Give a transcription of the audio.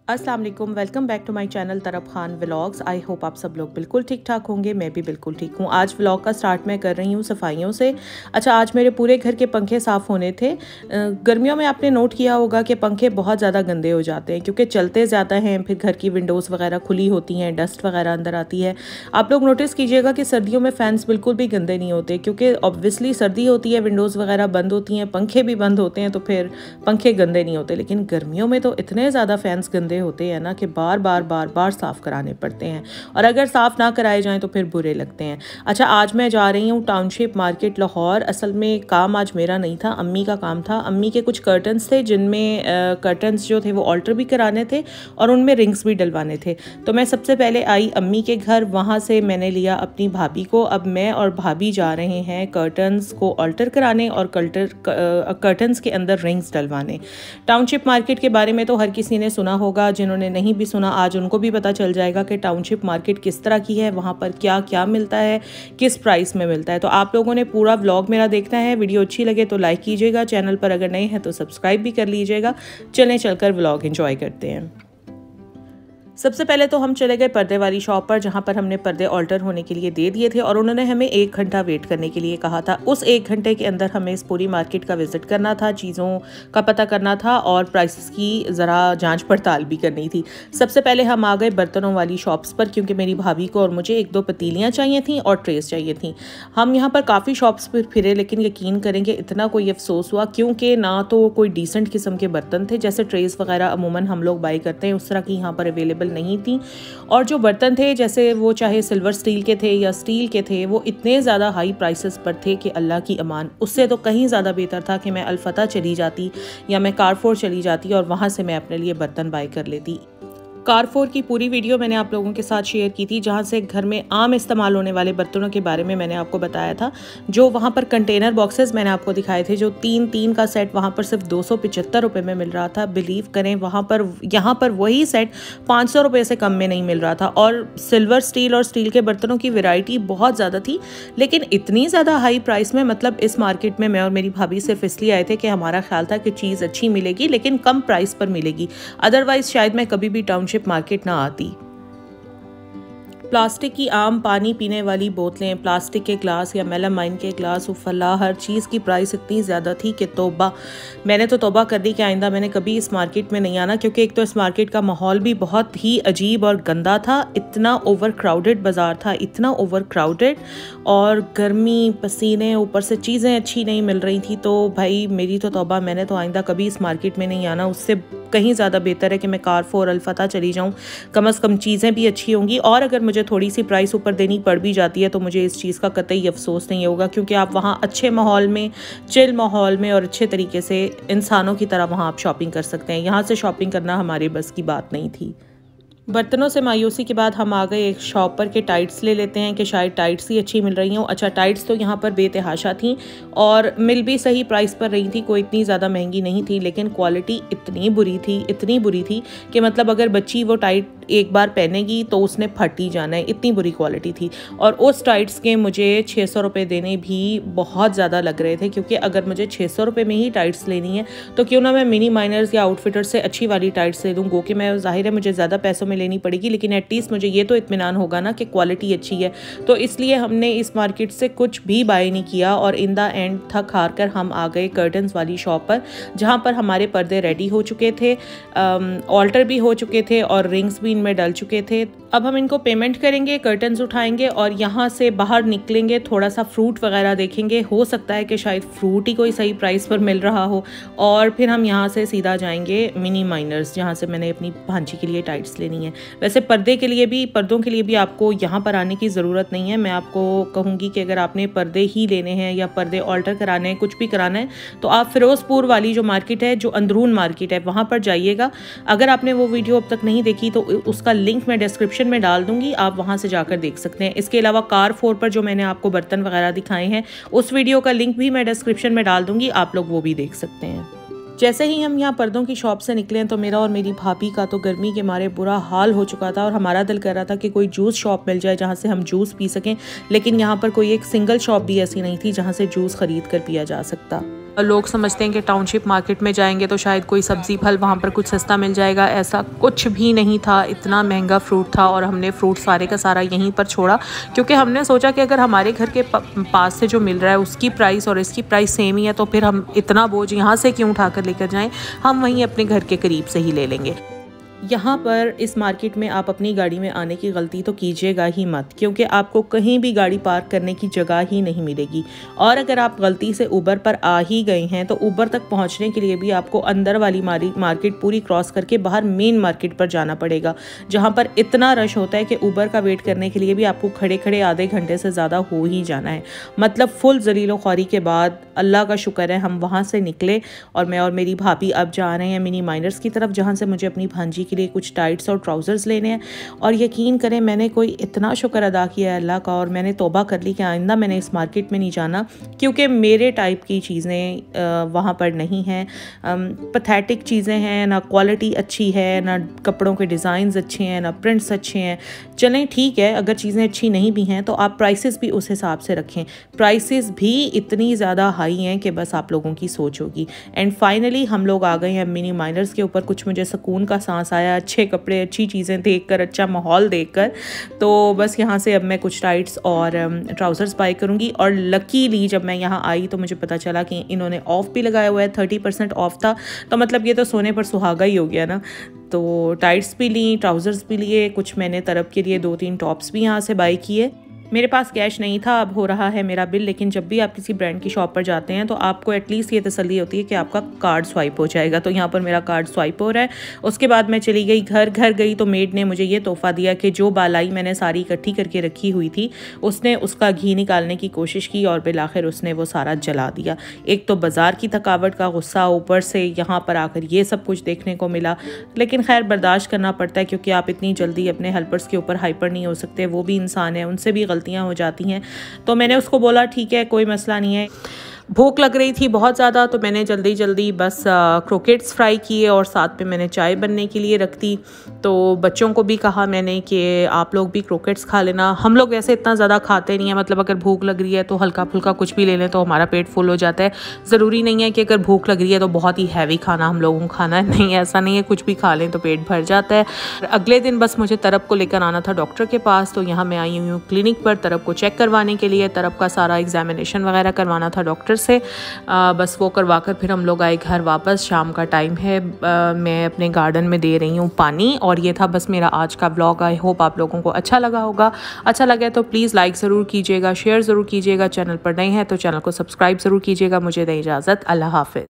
अस्सलाम वालेकुम, welcome back to my channel Taraf Khan vlogs. I hope आप सब लोग बिल्कुल ठीक ठाक होंगे। मैं भी बिल्कुल ठीक हूँ। आज व्लॉग का स्टार्ट मैं कर रही हूँ सफाइयों से। अच्छा, आज मेरे पूरे घर के पंखे साफ़ होने थे। गर्मियों में आपने नोट किया होगा कि पंखे बहुत ज़्यादा गंदे हो जाते हैं क्योंकि चलते ज़्यादा हैं, फिर घर की विंडोज़ वगैरह खुली होती हैं, डस्ट वगैरह अंदर आती है। आप लोग नोटिस कीजिएगा कि सर्दियों में फ़ैन्स बिल्कुल भी गंदे नहीं होते क्योंकि ऑब्वियसली सर्दी होती है, विंडोज़ वगैरह बंद होती हैं, पंखे भी बंद होते हैं, तो फिर पंखे गंदे नहीं होते। लेकिन गर्मियों में तो इतने ज़्यादा फ़ैन्स गंदे होते हैं ना कि बार बार साफ़ कराने पड़ते हैं, और अगर साफ़ ना कराए जाएं तो फिर बुरे लगते हैं। अच्छा, आज मैं जा रही हूँ टाउनशिप मार्केट लाहौर। असल में काम आज मेरा नहीं था, अम्मी का काम था। अम्मी के कुछ कर्टन्स थे जिनमें कर्टन्स जो थे वो ऑल्टर भी कराने थे और उनमें रिंग्स भी डलवाने थे। तो मैं सबसे पहले आई अम्मी के घर, वहाँ से मैंने लिया अपनी भाभी को। अब मैं और भाभी जा रहे हैं कर्टन्स को ऑल्टर कराने और कर्टन्स के अंदर रिंग्स डलवाने। टाउनशिप मार्केट के बारे में तो हर किसी ने सुना होगा, जिन्होंने नहीं भी सुना आज उनको भी पता चल जाएगा कि टाउनशिप मार्केट किस तरह की है, वहाँ पर क्या क्या मिलता है, किस प्राइस में मिलता है। तो आप लोगों ने पूरा व्लॉग मेरा देखना है। वीडियो अच्छी लगे तो लाइक कीजिएगा, चैनल पर अगर नए हैं तो सब्सक्राइब भी कर लीजिएगा। चलें चलकर व्लॉग एंजॉय करते हैं। सबसे पहले तो हम चले गए पर्दे वाली शॉप पर, जहाँ पर हमने पर्दे ऑल्टर होने के लिए दे दिए थे और उन्होंने हमें 1 घंटा वेट करने के लिए कहा था। उस 1 घंटे के अंदर हमें इस पूरी मार्केट का विजिट करना था, चीज़ों का पता करना था और प्राइसेस की ज़रा जांच पड़ताल भी करनी थी। सबसे पहले हम आ गए बर्तनों वाली शॉप्स पर, क्योंकि मेरी भाभी को और मुझे 1-2 पतीलियाँ चाहिए थी और ट्रेस चाहिए थी। हम यहाँ पर काफ़ी शॉप्स पर फिरे, लेकिन यकीन करेंगे इतना कोई अफसोस हुआ क्योंकि ना तो कोई डिसेंट किस्म के बर्तन थे, जैसे ट्रेस वगैरह अमूमन हम लोग बाई करते हैं उस तरह की यहाँ पर अवेलेबल नहीं थी। और जो बर्तन थे, जैसे वो चाहे सिल्वर स्टील के थे या स्टील के थे, वो इतने ज़्यादा हाई प्राइसेस पर थे कि अल्लाह की अमान। उससे तो कहीं ज़्यादा बेहतर था कि मैं अल-फतह चली जाती या मैं कारफोर चली जाती और वहाँ से मैं अपने लिए बर्तन बाई कर लेती। कारफोर की पूरी वीडियो मैंने आप लोगों के साथ शेयर की थी, जहाँ से घर में आम इस्तेमाल होने वाले बर्तनों के बारे में मैंने आपको बताया था। जो वहाँ पर कंटेनर बॉक्सेस मैंने आपको दिखाए थे, जो 3 का सेट वहाँ पर सिर्फ 275 रुपये में मिल रहा था। बिलीव करें, यहाँ पर वही सेट 500 रुपये से कम में नहीं मिल रहा था। और सिल्वर स्टील और स्टील के बर्तनों की वैरायटी बहुत ज़्यादा थी, लेकिन इतनी ज़्यादा हाई प्राइस में। मतलब इस मार्केट में मैं और मेरी भाभी सिर्फ इसलिए आए थे कि हमारा ख्याल था कि चीज़ अच्छी मिलेगी लेकिन कम प्राइस पर मिलेगी, अदरवाइज़ शायद मैं कभी भी टाउनशिप मार्केट ना आती। प्लास्टिक की आम पानी पीने वाली बोतलें, प्लास्टिक के ग्लास या मेलामाइन के ग्लास, उफला हर चीज़ की प्राइस इतनी ज़्यादा थी कि तौबा। मैंने तो तौबा कर दी कि आइंदा मैंने कभी इस मार्केट में नहीं आना, क्योंकि एक तो इस मार्केट का माहौल भी बहुत ही अजीब और गंदा था। इतना ओवर क्राउडेड बाज़ार था, इतना ओवर क्राउडेड, और गर्मी, पसीने, ऊपर से चीज़ें अच्छी नहीं मिल रही थी। तो भाई मेरी तो तौबा, मैंने तो आइंदा कभी इस मार्केट में नहीं आना। उससे कहीं ज़्यादा बेहतर है कि मैं कारफोर अल-फतह चली जाऊँ, कम से कम चीज़ें भी अच्छी होंगी। और अगर मुझे थोड़ी सी प्राइस ऊपर देनी पड़ भी जाती है तो मुझे इस चीज़ का कतई अफसोस नहीं होगा, क्योंकि आप वहाँ अच्छे माहौल में, चिल माहौल में और अच्छे तरीके से इंसानों की तरह वहाँ आप शॉपिंग कर सकते हैं। यहाँ से शॉपिंग करना हमारे बस की बात नहीं थी। बर्तनों से मायूसी के बाद हम आ गए एक शॉप पर के टाइट्स ले लेते हैं कि शायद टाइट्स ही अच्छी मिल रही हों। अच्छा, टाइट्स तो यहाँ पर बेतहाशा थी और मिल भी सही प्राइस पर रही थी, कोई इतनी ज़्यादा महंगी नहीं थी, लेकिन क्वालिटी इतनी बुरी थी कि मतलब अगर बच्ची वो टाइट एक बार पहनेगी तो उसने फट ही जाना है, इतनी बुरी क्वालिटी थी। और उस टाइट्स के मुझे 600 रुपये देने भी बहुत ज़्यादा लग रहे थे, क्योंकि अगर मुझे 600 रुपये में ही टाइट्स लेनी है तो क्यों ना मैं मिनी माइनर्स या आउटफिटर से अच्छी वाली टाइट्स ले दूँ। गो कि मैं ज़ाहिर है मुझे ज़्यादा पैसों में लेनी पड़ेगी, लेकिन एटलीस्ट मुझे ये तो इत्मीनान होगा ना कि क्वालिटी अच्छी है। तो इसलिए हमने इस मार्केट से कुछ भी बाय नहीं किया और इन द एंड थक हार कर हम आ गए कर्टन्स वाली शॉप पर, जहाँ पर हमारे पर्दे रेडी हो चुके थे, ऑल्टर भी हो चुके थे और रिंग्स भी में डल चुके थे। अब हम इनको पेमेंट करेंगे, कर्टन्स उठाएंगे और यहाँ से बाहर निकलेंगे, थोड़ा सा फ्रूट वगैरह देखेंगे, हो सकता है कि शायद फ्रूट ही कोई सही प्राइस पर मिल रहा हो, और फिर हम यहाँ से सीधा जाएंगे मिनी माइनर्स, जहाँ से मैंने अपनी भांजी के लिए टाइट्स लेनी है। वैसे पर्दों के लिए भी आपको यहाँ पर आने की ज़रूरत नहीं है। मैं आपको कहूँगी कि अगर आपने पर्दे ही लेने हैं या पर्दे ऑल्टर कराने हैं, कुछ भी कराना है, तो आप फिरोज़पुर वाली जो मार्केट है, जो अंदरून मार्केट है, वहाँ पर जाइएगा। अगर आपने वो वीडियो अब तक नहीं देखी तो उसका लिंक मैं डिस्क्रिप्शन में डाल दूंगी, आप वहां से जाकर देख सकते हैं। इसके अलावा कारफोर पर जो मैंने आपको बर्तन वगैरह दिखाए हैं, उस वीडियो का लिंक भी मैं डिस्क्रिप्शन में डाल दूंगी, आप लोग वो भी देख सकते हैं। जैसे ही हम यहाँ पर्दों की शॉप से निकले तो मेरा और मेरी भाभी का तो गर्मी के मारे बुरा हाल हो चुका था और हमारा दिल कर रहा था कि कोई जूस शॉप मिल जाए जहाँ से हम जूस पी सकें, लेकिन यहाँ पर कोई एक सिंगल शॉप भी ऐसी नहीं थी जहाँ से जूस खरीद कर पिया जा सकता। लोग समझते हैं कि टाउनशिप मार्केट में जाएंगे तो शायद कोई सब्ज़ी फल वहाँ पर कुछ सस्ता मिल जाएगा। ऐसा कुछ भी नहीं था, इतना महंगा फ्रूट था और हमने फ्रूट सारे का सारा यहीं पर छोड़ा, क्योंकि हमने सोचा कि अगर हमारे घर के पास से जो मिल रहा है उसकी प्राइस और इसकी प्राइस सेम ही है तो फिर हम इतना बोझ यहाँ से क्यों उठा कर लेकर जाएँ, हम वहीं अपने घर के करीब से ही ले लेंगे। यहाँ पर इस मार्केट में आप अपनी गाड़ी में आने की गलती तो कीजिएगा ही मत, क्योंकि आपको कहीं भी गाड़ी पार्क करने की जगह ही नहीं मिलेगी। और अगर आप गलती से ऊबर पर आ ही गए हैं तो ऊबर तक पहुँचने के लिए भी आपको अंदर वाली मार्केट पूरी क्रॉस करके बाहर मेन मार्केट पर जाना पड़ेगा, जहाँ पर इतना रश होता है कि ऊबर का वेट करने के लिए भी आपको खड़े खड़े आधे घंटे से ज़्यादा हो ही जाना है। मतलब फुल जलीलो ख्वारी के बाद अल्लाह का शुक्र है हम वहाँ से निकले और मैं और मेरी भाभी अब जा रहे हैं मिनी माइनर्स की तरफ, जहाँ से मुझे अपनी भांजी के लिए कुछ टाइट्स और ट्राउज़र्स लेने हैं। और यकीन करें मैंने कोई इतना शुक्र अदा किया है अल्लाह का, और मैंने तौबा कर ली कि आइंदा मैंने इस मार्केट में नहीं जाना, क्योंकि मेरे टाइप की चीज़ें वहाँ पर नहीं हैं। पैथेटिक चीज़ें हैं, ना क्वालिटी अच्छी है, ना कपड़ों के डिज़ाइंस अच्छे हैं, ना प्रिंट्स अच्छे हैं। चलें ठीक है, अगर चीज़ें अच्छी नहीं भी हैं तो आप प्राइसेस भी उस हिसाब से रखें। प्राइसेस भी इतनी ज़्यादा हाई हैं कि बस आप लोगों की सोच होगी। एंड फाइनली हम लोग आ गए हैं मिनी माइनर्स के ऊपर। कुछ मुझे सुकून का सांस आया, अच्छे कपड़े, अच्छी चीज़ें देखकर, अच्छा माहौल देखकर। तो बस यहाँ से अब मैं कुछ टाइट्स और ट्राउज़र्स बाय करूँगी। और लकीली जब मैं यहाँ आई तो मुझे पता चला कि इन्होंने ऑफ़ भी लगाया हुआ है, 30% ऑफ़ था। तो मतलब ये तो सोने पर सुहागा ही हो गया ना। तो टाइट्स भी ली, ट्राउज़र्स भी लिए, कुछ मैंने तरफ के लिए 2-3 टॉप्स भी यहाँ से बाय किए। मेरे पास कैश नहीं था, अब हो रहा है मेरा बिल, लेकिन जब भी आप किसी ब्रांड की शॉप पर जाते हैं तो आपको एटलीस्ट ये तसल्ली होती है कि आपका कार्ड स्वाइप हो जाएगा। तो यहाँ पर मेरा कार्ड स्वाइप हो रहा है। उसके बाद मैं चली गई घर गई तो मेड ने मुझे ये तोहफ़ा दिया कि जो बालाई मैंने सारी इकट्ठी करके रखी हुई थी उसने उसका घी निकालने की कोशिश की और बिल आखिर उसने वो सारा जला दिया। एक तो बाज़ार की थकावट का गुस्सा, ऊपर से यहाँ पर आकर ये सब कुछ देखने को मिला, लेकिन खैर बर्दाश्त करना पड़ता है, क्योंकि आप इतनी जल्दी अपने हेल्पर्स के ऊपर हाइपर नहीं हो सकते। वो भी इंसान है, उनसे भी गलतियां हो जाती हैं। तो मैंने उसको बोला ठीक है, कोई मसला नहीं है। भूख लग रही थी बहुत ज़्यादा, तो मैंने जल्दी जल्दी बस क्रोकेट्स फ्राई किए और साथ में मैंने चाय बनने के लिए रख दी। तो बच्चों को भी कहा मैंने कि आप लोग भी क्रोकेट्स खा लेना। हम लोग वैसे इतना ज़्यादा खाते नहीं है, मतलब अगर भूख लग रही है तो हल्का फुल्का कुछ भी ले लें तो हमारा पेट फुल हो जाता है। ज़रूरी नहीं है कि अगर भूख लग रही है तो बहुत ही हैवी खाना हम लोगों को खाना है, नहीं ऐसा नहीं है, कुछ भी खा लें तो पेट भर जाता है। अगले दिन बस मुझे तरफ को लेकर आना था डॉक्टर के पास, तो यहाँ मैं आई हुई क्लिनिक पर तरफ को चेक करवाने के लिए। तरफ का सारा एग्जामिनेशन वगैरह करवाना था डॉक्टर से। बस वो करवा कर फिर हम लोग आए घर वापस। शाम का टाइम है, मैं अपने गार्डन में दे रही हूँ पानी। और ये था बस मेरा आज का व्लॉग। आई होप आप लोगों को अच्छा लगा होगा। अच्छा लगे तो प्लीज़ लाइक ज़रूर कीजिएगा, शेयर ज़रूर कीजिएगा। चैनल पर नए हैं तो चैनल को सब्सक्राइब ज़रूर कीजिएगा। मुझे दें इजाज़त, अल्लाह हाफ़िज़।